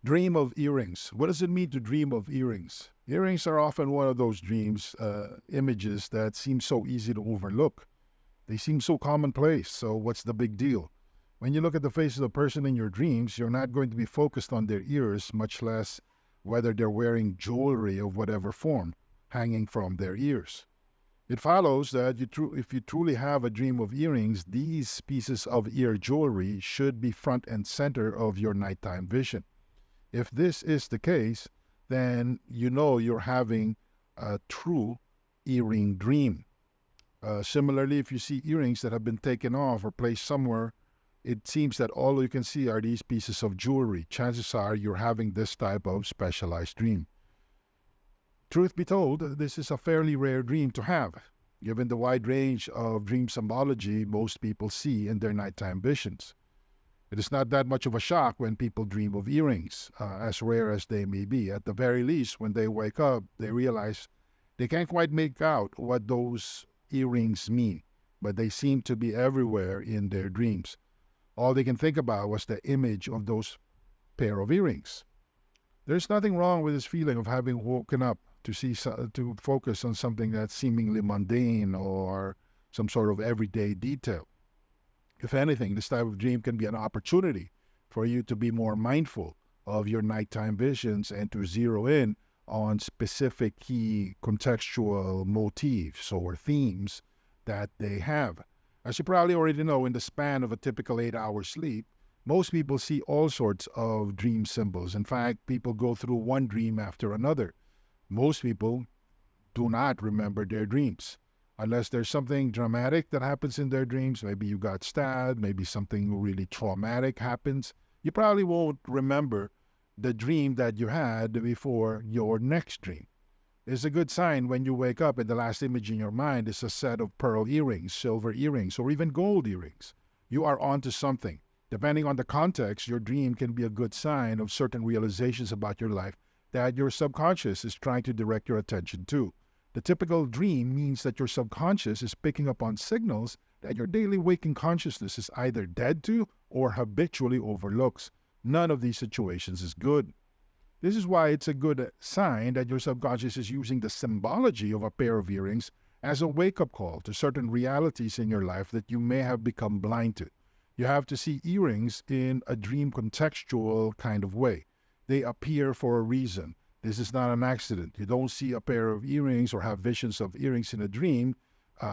Dream of earrings. What does it mean to dream of earrings? Earrings are often one of those dreams, images that seem so easy to overlook. They seem so commonplace, so what's the big deal? When you look at the face of the person in your dreams, you're not going to be focused on their ears, much less whether they're wearing jewelry of whatever form hanging from their ears. It follows that if you truly have a dream of earrings, these pieces of ear jewelry should be front and center of your nighttime vision. If this is the case, then you know you're having a true earring dream. Similarly, if you see earrings that have been taken off or placed somewhere, it seems that all you can see are these pieces of jewelry. Chances are you're having this type of specialized dream. Truth be told, this is a fairly rare dream to have, given the wide range of dream symbology most people see in their nighttime visions. It is not that much of a shock when people dream of earrings, as rare as they may be. At the very least, when they wake up, they realize they can't quite make out what those earrings mean, but they seem to be everywhere in their dreams. All they can think about was the image of those pair of earrings. There's nothing wrong with this feeling of having woken up to focus on something that's seemingly mundane or some sort of everyday detail. If anything, this type of dream can be an opportunity for you to be more mindful of your nighttime visions and to zero in on specific key contextual motifs or themes that they have. As you probably already know, in the span of a typical 8 hour sleep, most people see all sorts of dream symbols. In fact, people go through one dream after another. Most people do not remember their dreams unless there's something dramatic that happens in their dreams. Maybe you got stabbed, maybe something really traumatic happens. You probably won't remember the dream that you had before your next dream. It's a good sign when you wake up and the last image in your mind is a set of pearl earrings, silver earrings, or even gold earrings. You are onto something. Depending on the context, your dream can be a good sign of certain realizations about your life that your subconscious is trying to direct your attention to. The typical dream means that your subconscious is picking up on signals that your daily waking consciousness is either dead to or habitually overlooks. None of these situations is good. This is why it's a good sign that your subconscious is using the symbology of a pair of earrings as a wake-up call to certain realities in your life that you may have become blind to. You have to see earrings in a dream contextual kind of way. They appear for a reason. This is not an accident. You don't see a pair of earrings or have visions of earrings in a dream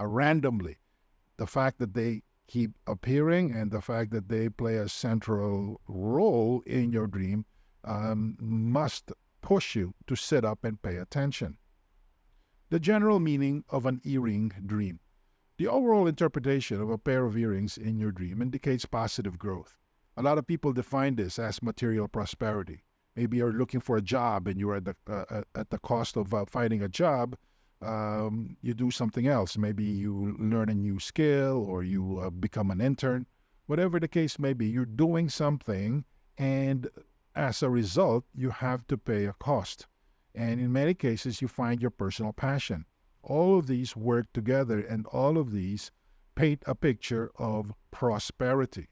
randomly. The fact that they keep appearing and the fact that they play a central role in your dream must push you to sit up and pay attention. The general meaning of an earring dream. The overall interpretation of a pair of earrings in your dream indicates positive growth. A lot of people define this as material prosperity. Maybe you're looking for a job and you're at the cost of finding a job. You do something else. Maybe you learn a new skill or you become an intern. Whatever the case may be, you're doing something, and as a result, you have to pay a cost. And in many cases, you find your personal passion. All of these work together, and all of these paint a picture of prosperity.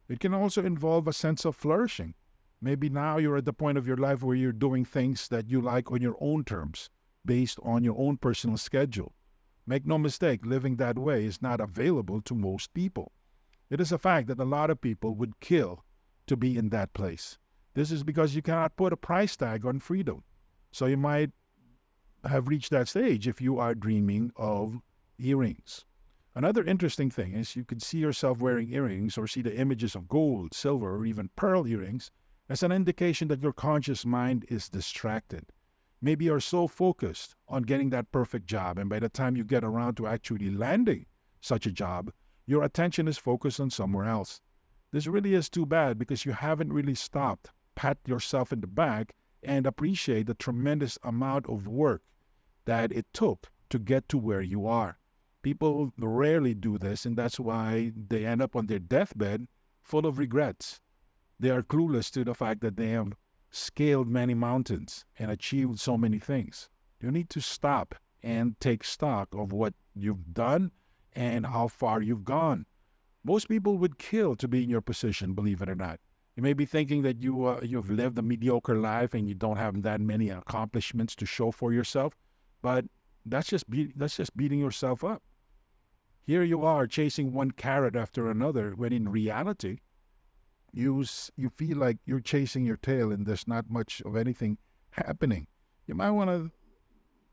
It can also involve a sense of flourishing. Maybe now you're at the point of your life where you're doing things that you like on your own terms, based on your own personal schedule. Make no mistake, living that way is not available to most people. It is a fact that a lot of people would kill to be in that place. This is because you cannot put a price tag on freedom. So you might have reached that stage if you are dreaming of earrings. Another interesting thing is you could see yourself wearing earrings or see the images of gold, silver, or even pearl earrings as an indication that your conscious mind is distracted. Maybe you're so focused on getting that perfect job, and by the time you get around to actually landing such a job, your attention is focused on somewhere else. This really is too bad because you haven't really stopped, pat yourself in the back, and appreciate the tremendous amount of work that it took to get to where you are. People rarely do this, and that's why they end up on their deathbed full of regrets. They are clueless to the fact that they have scaled many mountains and achieved so many things. You need to stop and take stock of what you've done and how far you've gone. Most people would kill to be in your position, believe it or not. You may be thinking that you've lived a mediocre life and you don't have that many accomplishments to show for yourself, but that's just beating yourself up. Here you are chasing one carrot after another, when in reality, you feel like you're chasing your tail and there's not much of anything happening. You might want to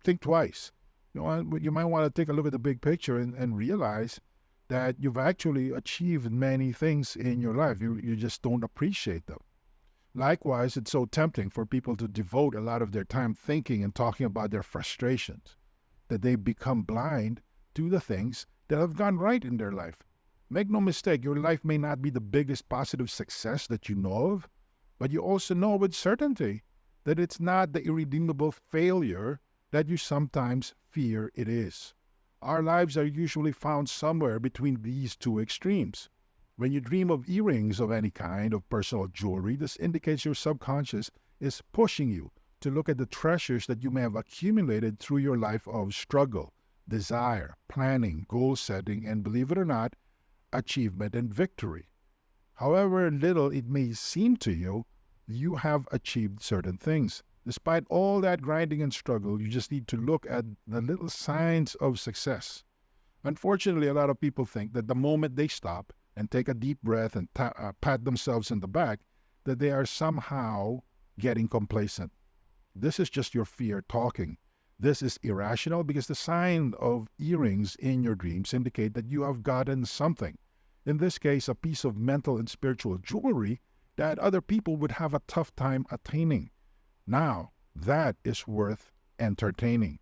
think twice. You might want to take a look at the big picture and realize that you've actually achieved many things in your life. You just don't appreciate them. Likewise, it's so tempting for people to devote a lot of their time thinking and talking about their frustrations, that they become blind to the things that have gone right in their life. Make no mistake, your life may not be the biggest positive success that you know of, but you also know with certainty that it's not the irredeemable failure that you sometimes fear it is. Our lives are usually found somewhere between these two extremes. When you dream of earrings of any kind of personal jewelry, this indicates your subconscious is pushing you to look at the treasures that you may have accumulated through your life of struggle, desire, planning, goal setting, and believe it or not, achievement and victory. However little it may seem to you, you have achieved certain things. Despite all that grinding and struggle, you just need to look at the little signs of success. Unfortunately, a lot of people think that the moment they stop and take a deep breath and pat themselves in the back, that they are somehow getting complacent. This is just your fear talking. This is irrational because the sign of earrings in your dreams indicate that you have gotten something. In this case, a piece of mental and spiritual jewelry that other people would have a tough time attaining. Now, that is worth entertaining.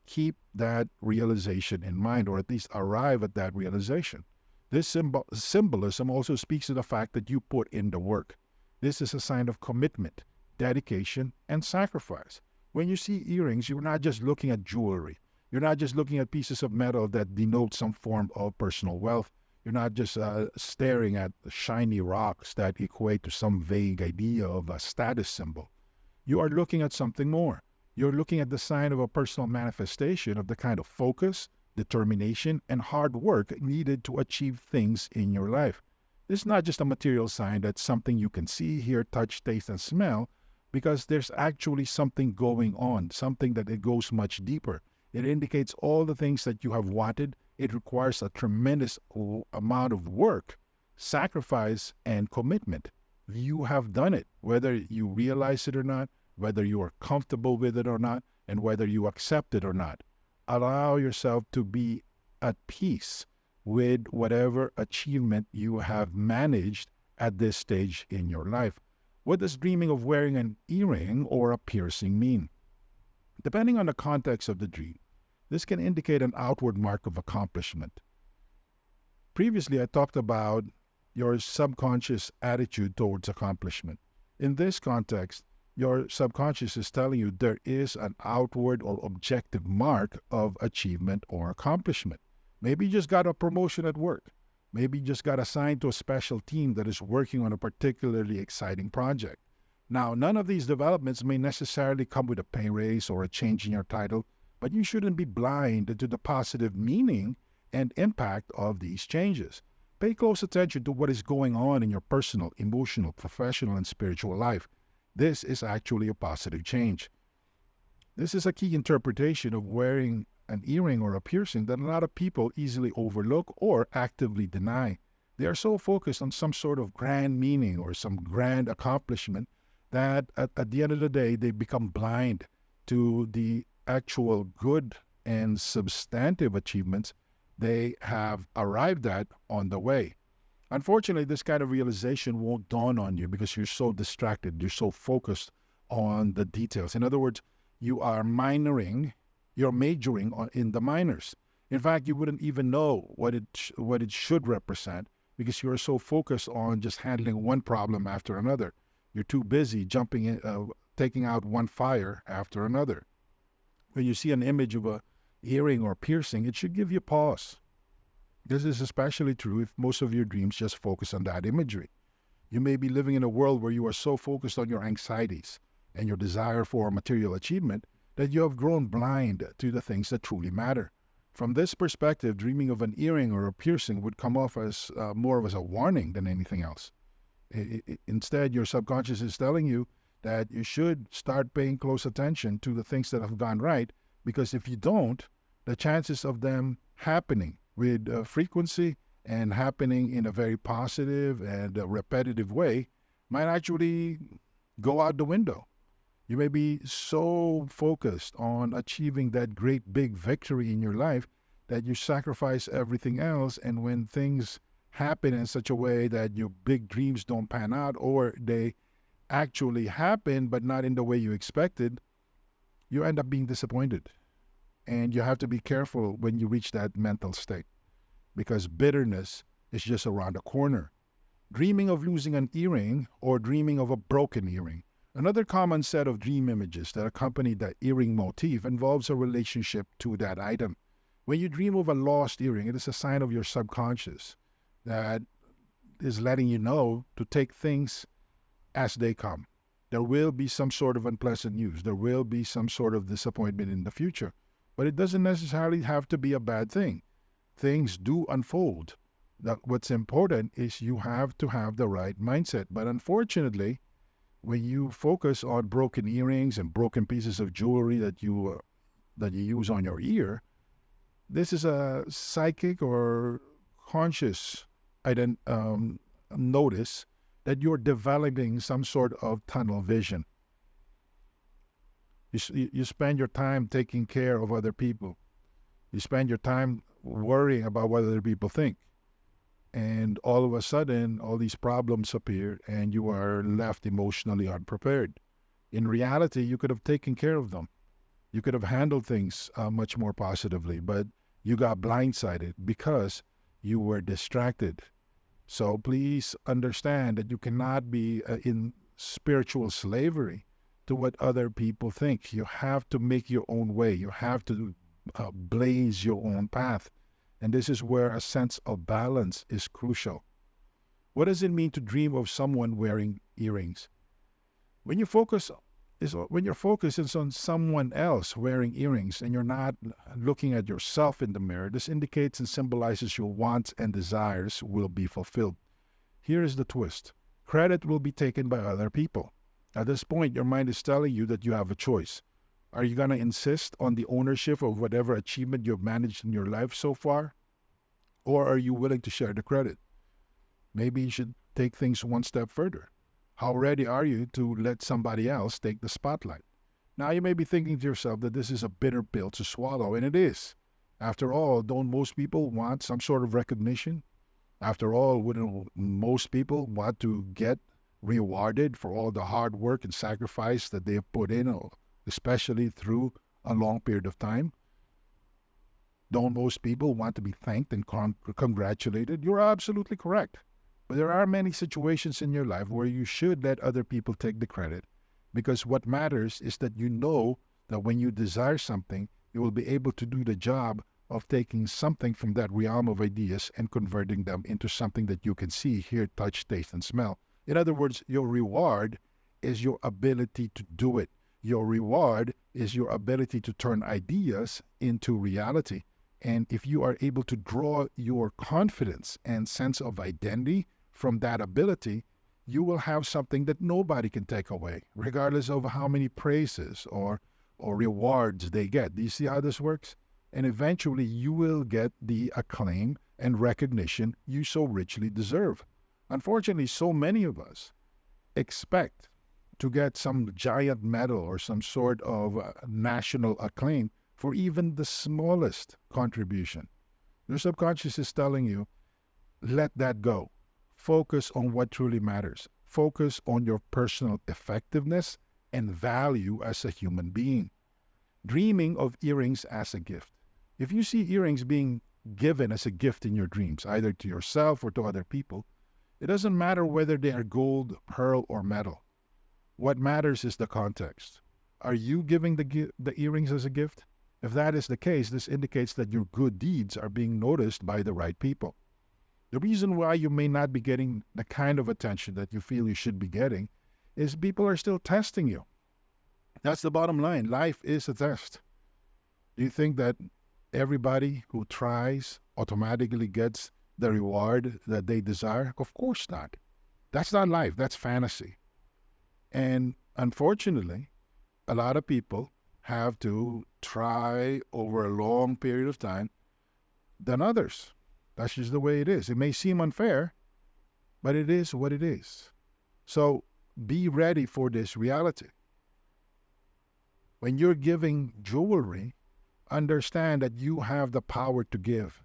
Keep that realization in mind, or at least arrive at that realization. This symbolism also speaks to the fact that you put in the work. This is a sign of commitment, dedication, and sacrifice. When you see earrings, you're not just looking at jewelry. You're not just looking at pieces of metal that denote some form of personal wealth. You're not just staring at shiny rocks that equate to some vague idea of a status symbol. You are looking at something more. You're looking at the sign of a personal manifestation of the kind of focus, determination, and hard work needed to achieve things in your life. This is not just a material sign that's something you can see, hear, touch, taste, and smell, because there's actually something going on, something that it goes much deeper. It indicates all the things that you have wanted. It requires a tremendous amount of work, sacrifice, and commitment. You have done it, whether you realize it or not, whether you are comfortable with it or not, and whether you accept it or not. Allow yourself to be at peace with whatever achievement you have managed at this stage in your life. What does dreaming of wearing an earring or a piercing mean? Depending on the context of the dream, this can indicate an outward mark of accomplishment. Previously, I talked about your subconscious attitude towards accomplishment. In this context, your subconscious is telling you there is an outward or objective mark of achievement or accomplishment. Maybe you just got a promotion at work. Maybe you just got assigned to a special team that is working on a particularly exciting project. Now, none of these developments may necessarily come with a pay raise or a change in your title, but you shouldn't be blind to the positive meaning and impact of these changes. Pay close attention to what is going on in your personal, emotional, professional, and spiritual life. This is actually a positive change. This is a key interpretation of wearing an earring or a piercing that a lot of people easily overlook or actively deny. They are so focused on some sort of grand meaning or some grand accomplishment that at the end of the day, they become blind to the actual good and substantive achievements they have arrived at on the way. Unfortunately, this kind of realization won't dawn on you because you're so distracted. You're so focused on the details. In other words, you're majoring in the minors. In fact, you wouldn't even know what it should represent because you're so focused on just handling one problem after another. You're too busy jumping in, taking out one fire after another. When you see an image of a earring or piercing, it should give you pause. This is especially true if most of your dreams just focus on that imagery. You may be living in a world where you are so focused on your anxieties and your desire for material achievement that you have grown blind to the things that truly matter. From this perspective, dreaming of an earring or a piercing would come off as more of as a warning than anything else. Instead, your subconscious is telling you that you should start paying close attention to the things that have gone right, because if you don't, the chances of them happening with frequency and happening in a very positive and repetitive way might actually go out the window. You may be so focused on achieving that great big victory in your life that you sacrifice everything else. And when things happen in such a way that your big dreams don't pan out, or they actually happen but not in the way you expected, you end up being disappointed. And you have to be careful when you reach that mental state, because bitterness is just around the corner. Dreaming of losing an earring or dreaming of a broken earring. Another common set of dream images that accompany that earring motif involves a relationship to that item. When you dream of a lost earring, it is a sign of your subconscious that is letting you know to take things as they come. There will be some sort of unpleasant news. There will be some sort of disappointment in the future. But it doesn't necessarily have to be a bad thing. Things do unfold. What's important is you have to have the right mindset. But unfortunately, when you focus on broken earrings and broken pieces of jewelry that you use on your ear, this is a psychic or conscious notice that you're developing some sort of tunnel vision. You spend your time taking care of other people. You spend your time worrying about what other people think. And all of a sudden, all these problems appear and you are left emotionally unprepared. In reality, you could have taken care of them. You could have handled things much more positively, but you got blindsided because you were distracted. So please understand that you cannot be in spiritual slavery to what other people think. You have to make your own way. You have to blaze your own path. And this is where a sense of balance is crucial. What does it mean to dream of someone wearing earrings? When your focus is on someone else wearing earrings and you're not looking at yourself in the mirror, this indicates and symbolizes your wants and desires will be fulfilled. Here is the twist. Credit will be taken by other people. At this point, your mind is telling you that you have a choice. Are you going to insist on the ownership of whatever achievement you've managed in your life so far? Or are you willing to share the credit? Maybe you should take things one step further. How ready are you to let somebody else take the spotlight? Now you may be thinking to yourself that this is a bitter pill to swallow, and it is. After all, don't most people want some sort of recognition? After all, wouldn't most people want to get rewarded for all the hard work and sacrifice that they have put in, especially through a long period of time? Don't most people want to be thanked and congratulated? You're absolutely correct. But there are many situations in your life where you should let other people take the credit, because what matters is that you know that when you desire something, you will be able to do the job of taking something from that realm of ideas and converting them into something that you can see, hear, touch, taste, and smell. In other words, your reward is your ability to do it. Your reward is your ability to turn ideas into reality. And if you are able to draw your confidence and sense of identity from that ability, you will have something that nobody can take away, regardless of how many praises or rewards they get. Do you see how this works? And eventually you will get the acclaim and recognition you so richly deserve. Unfortunately, so many of us expect to get some giant medal or some sort of national acclaim for even the smallest contribution. Your subconscious is telling you, let that go. Focus on what truly matters. Focus on your personal effectiveness and value as a human being. Dreaming of earrings as a gift. If you see earrings being given as a gift in your dreams, either to yourself or to other people, it doesn't matter whether they are gold, pearl, or metal. What matters is the context. Are you giving the earrings as a gift? If that is the case, this indicates that your good deeds are being noticed by the right people. The reason why you may not be getting the kind of attention that you feel you should be getting is people are still testing you. That's the bottom line. Life is a test. Do you think that everybody who tries automatically gets the reward that they desire? Of course not. That's not life, that's fantasy. And unfortunately, a lot of people have to try over a long period of time than others. That's just the way it is. It may seem unfair, but it is what it is. So be ready for this reality. When you're giving jewelry, understand that you have the power to give.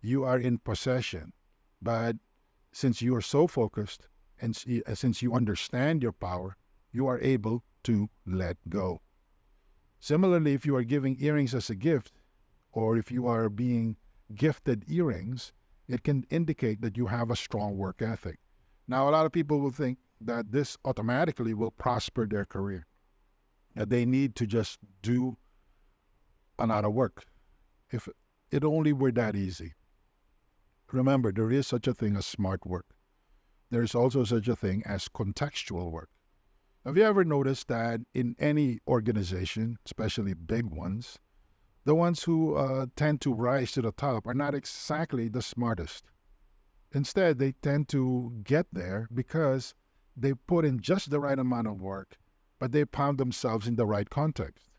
You are in possession. But since you are so focused and since you understand your power, you are able to let go. Similarly, if you are giving earrings as a gift, or if you are being gifted earrings, it can indicate that you have a strong work ethic. Now, a lot of people will think that this automatically will prosper their career, that they need to just do a lot of work. If it only were that easy. Remember, there is such a thing as smart work. There is also such a thing as contextual work. Have you ever noticed that in any organization, especially big ones, the ones who tend to rise to the top are not exactly the smartest. Instead, they tend to get there because they put in just the right amount of work, but they found themselves in the right context.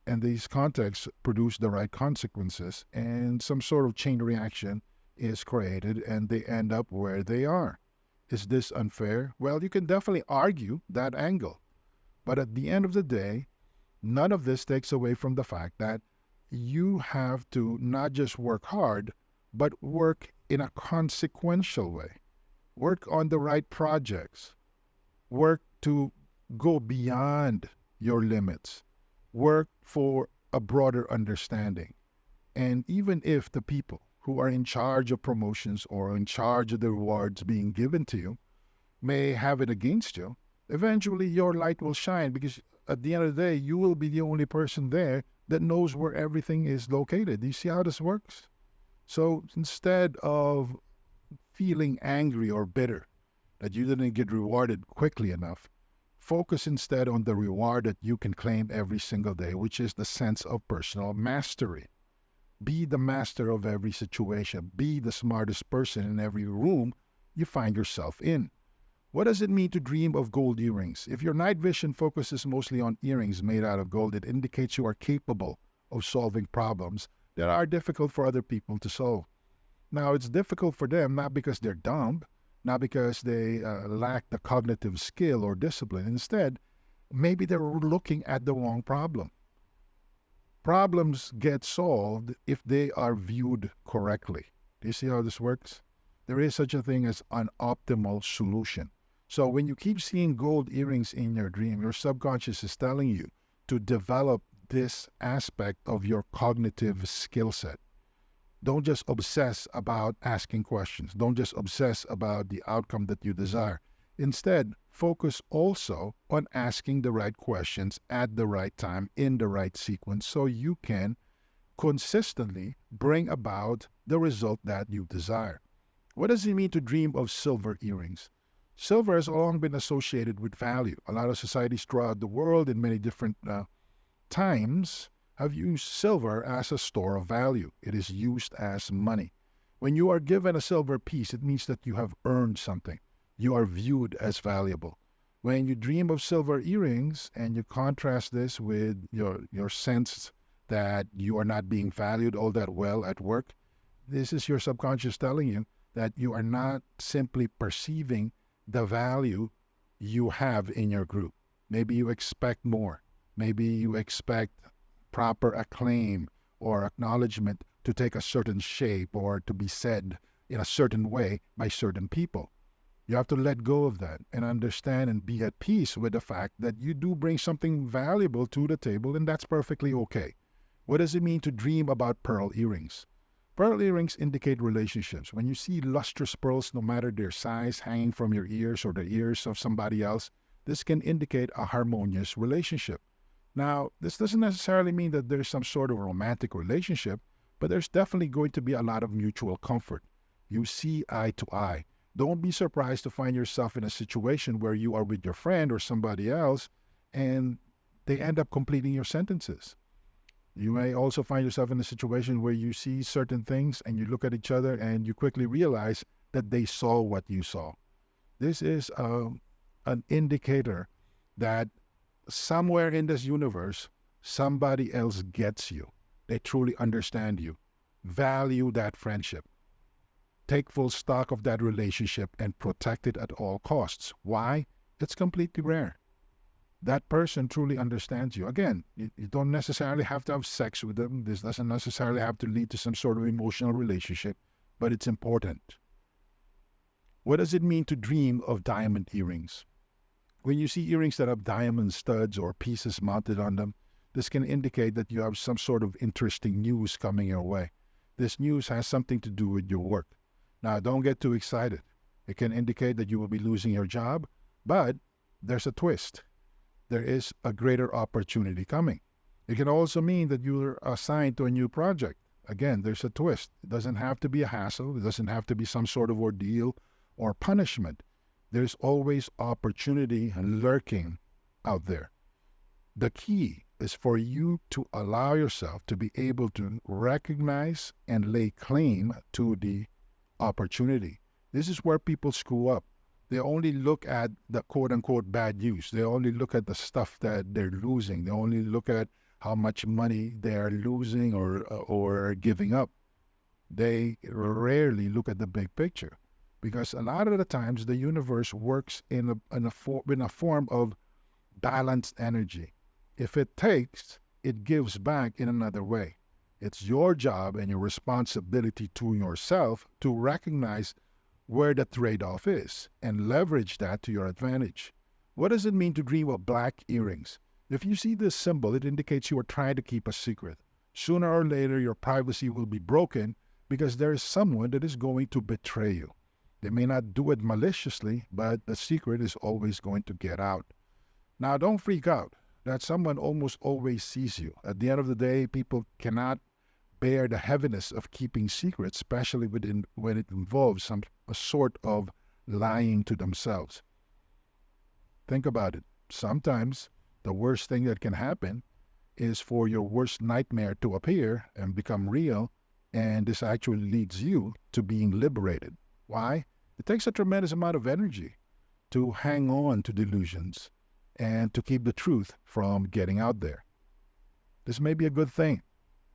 And these contexts produce the right consequences, and some sort of chain reaction is created, and they end up where they are. Is this unfair? Well, you can definitely argue that angle. But at the end of the day, none of this takes away from the fact that you have to not just work hard, but work in a consequential way. Work on the right projects. Work to go beyond your limits. Work for a broader understanding. And even if the people who are in charge of promotions or in charge of the rewards being given to you may have it against you, eventually your light will shine, because at the end of the day, you will be the only person there that knows where everything is located. Do you see how this works? So instead of feeling angry or bitter that you didn't get rewarded quickly enough, focus instead on the reward that you can claim every single day, which is the sense of personal mastery. Be the master of every situation. Be the smartest person in every room you find yourself in. What does it mean to dream of gold earrings? If your night vision focuses mostly on earrings made out of gold, it indicates you are capable of solving problems that are difficult for other people to solve. Now, it's difficult for them not because they're dumb, not because they lack the cognitive skill or discipline. Instead, maybe they're looking at the wrong problem. Problems get solved if they are viewed correctly. Do you see how this works? There is such a thing as an optimal solution. So when you keep seeing gold earrings in your dream, your subconscious is telling you to develop this aspect of your cognitive skill set. Don't just obsess about asking questions. Don't just obsess about the outcome that you desire. Instead, focus also on asking the right questions at the right time in the right sequence so you can consistently bring about the result that you desire. What does it mean to dream of silver earrings? Silver has long been associated with value. A lot of societies throughout the world in many different times have used silver as a store of value. It is used as money. When you are given a silver piece, it means that you have earned something. You are viewed as valuable. When you dream of silver earrings and you contrast this with your sense that you are not being valued all that well at work, this is your subconscious telling you that you are not simply perceiving the value you have in your group. Maybe you expect more. Maybe you expect proper acclaim or acknowledgement to take a certain shape or to be said in a certain way by certain people. You have to let go of that and understand and be at peace with the fact that you do bring something valuable to the table, and that's perfectly okay. What does it mean to dream about pearl earrings? Pearl earrings indicate relationships. When you see lustrous pearls, no matter their size, hanging from your ears or the ears of somebody else, this can indicate a harmonious relationship. Now, this doesn't necessarily mean that there's some sort of romantic relationship, but there's definitely going to be a lot of mutual comfort. You see eye to eye. Don't be surprised to find yourself in a situation where you are with your friend or somebody else and they end up completing your sentences. You may also find yourself in a situation where you see certain things and you look at each other and you quickly realize that they saw what you saw. This is an indicator that somewhere in this universe, somebody else gets you. They truly understand you. Value that friendship. Take full stock of that relationship and protect it at all costs. Why? It's completely rare. That person truly understands you. Again, you don't necessarily have to have sex with them. This doesn't necessarily have to lead to some sort of emotional relationship, but it's important. What does it mean to dream of diamond earrings? When you see earrings that have diamond studs or pieces mounted on them, this can indicate that you have some sort of interesting news coming your way. This news has something to do with your work. Now, don't get too excited. It can indicate that you will be losing your job, but there's a twist. There is a greater opportunity coming. It can also mean that you're assigned to a new project. Again, there's a twist. It doesn't have to be a hassle. It doesn't have to be some sort of ordeal or punishment. There's always opportunity lurking out there. The key is for you to allow yourself to be able to recognize and lay claim to the opportunity. This is where people screw up. They only look at the quote-unquote bad news. They only look at the stuff that they're losing. They only look at how much money they are losing or giving up. They rarely look at the big picture, because a lot of the times the universe works in a form of balanced energy. If it takes, it gives back in another way. It's your job and your responsibility to yourself to recognize where the trade-off is and leverage that to your advantage. What does it mean to dream of black earrings? If you see this symbol, it indicates you are trying to keep a secret. Sooner or later, your privacy will be broken because there is someone that is going to betray you. They may not do it maliciously, but the secret is always going to get out. Now, don't freak out that someone almost always sees you. At the end of the day, people cannot bear the heaviness of keeping secrets, especially when it involves a sort of lying to themselves. Think about it. Sometimes the worst thing that can happen is for your worst nightmare to appear and become real, and this actually leads you to being liberated. Why? It takes a tremendous amount of energy to hang on to delusions and to keep the truth from getting out there. This may be a good thing.